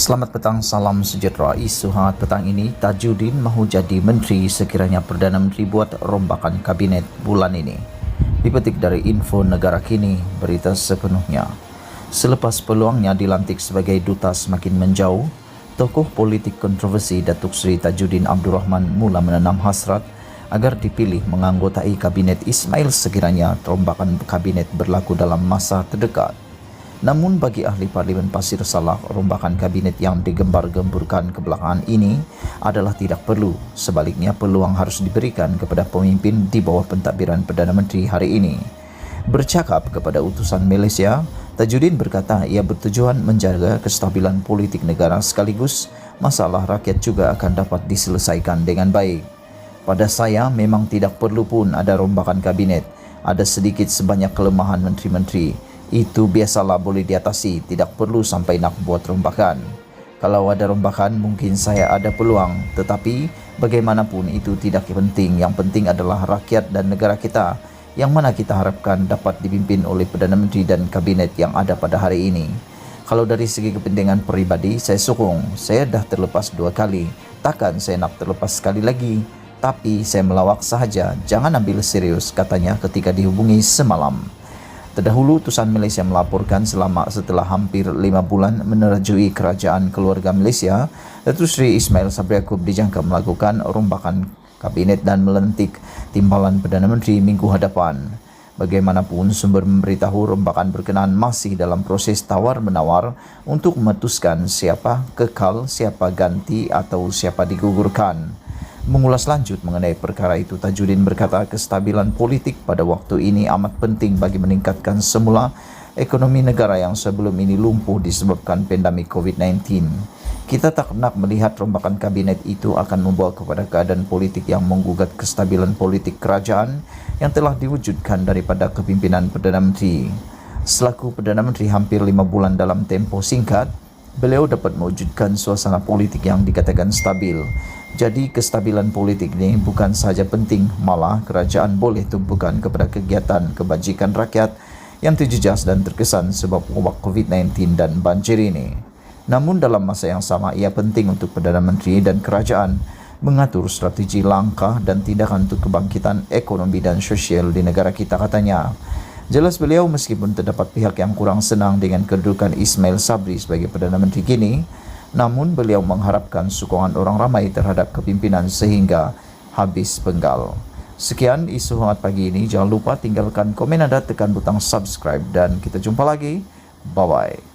Selamat petang, salam sejahtera. Isu hangat petang ini, Tajudin mahu jadi menteri sekiranya Perdana Menteri buat rombakan kabinet bulan ini. Dipetik dari Info Negara Kini, berita sepenuhnya. Selepas peluangnya dilantik sebagai duta semakin menjauh, tokoh politik kontroversi Datuk Seri Tajudin Abdul Rahman mula menanam hasrat agar dipilih menganggotai kabinet Ismail sekiranya rombakan kabinet berlaku dalam masa terdekat. Namun bagi ahli Parlimen Pasir Salah, rombakan kabinet yang digembar-gemburkan kebelakangan ini adalah tidak perlu. Sebaliknya, peluang harus diberikan kepada pemimpin di bawah pentadbiran Perdana Menteri hari ini. Bercakap kepada utusan Malaysia, Tajudin berkata ia bertujuan menjaga kestabilan politik negara sekaligus masalah rakyat juga akan dapat diselesaikan dengan baik. Pada saya, memang tidak perlu pun ada rombakan kabinet. Ada sedikit sebanyak kelemahan menteri-menteri. Itu biasalah, boleh diatasi, tidak perlu sampai nak buat rombakan. Kalau ada rombakan mungkin saya ada peluang, tetapi bagaimanapun itu tidak penting. Yang penting adalah rakyat dan negara kita, yang mana kita harapkan dapat dipimpin oleh Perdana Menteri dan kabinet yang ada pada hari ini. Kalau dari segi kepentingan peribadi, saya sokong. Saya dah terlepas 2 kali, takkan saya nak terlepas sekali lagi. Tapi saya melawak sahaja, jangan ambil serius, katanya ketika dihubungi semalam. Terdahulu, utusan Malaysia melaporkan setelah hampir 5 bulan menerjui kerajaan keluarga Malaysia, Datuk Seri Ismail Sabri Yaakob dijangka melakukan rombakan kabinet dan melantik timbalan Perdana Menteri minggu hadapan. Bagaimanapun, sumber memberitahu rombakan berkenaan masih dalam proses tawar-menawar untuk memutuskan siapa kekal, siapa ganti atau siapa digugurkan. Mengulas lanjut mengenai perkara itu, Tajudin berkata kestabilan politik pada waktu ini amat penting bagi meningkatkan semula ekonomi negara yang sebelum ini lumpuh disebabkan pandemik COVID-19. Kita tak nak melihat rombakan kabinet itu akan membawa kepada keadaan politik yang menggugat kestabilan politik kerajaan yang telah diwujudkan daripada kepimpinan Perdana Menteri. Selaku Perdana Menteri hampir 5 bulan dalam tempoh singkat, beliau dapat mewujudkan suasana politik yang dikatakan stabil. Jadi kestabilan politik ini bukan sahaja penting, malah kerajaan boleh tumpukan kepada kegiatan kebajikan rakyat yang terjejas dan terkesan sebab wabak COVID-19 dan banjir ini. Namun dalam masa yang sama, ia penting untuk Perdana Menteri dan kerajaan mengatur strategi langkah dan tindakan untuk kebangkitan ekonomi dan sosial di negara kita, katanya. Jelas beliau meskipun terdapat pihak yang kurang senang dengan kedudukan Ismail Sabri sebagai Perdana Menteri kini, namun beliau mengharapkan sokongan orang ramai terhadap kepimpinan sehingga habis penggal. Sekian isu hangat pagi ini. Jangan lupa tinggalkan komen Anda, tekan butang subscribe dan kita jumpa lagi. Bye-bye.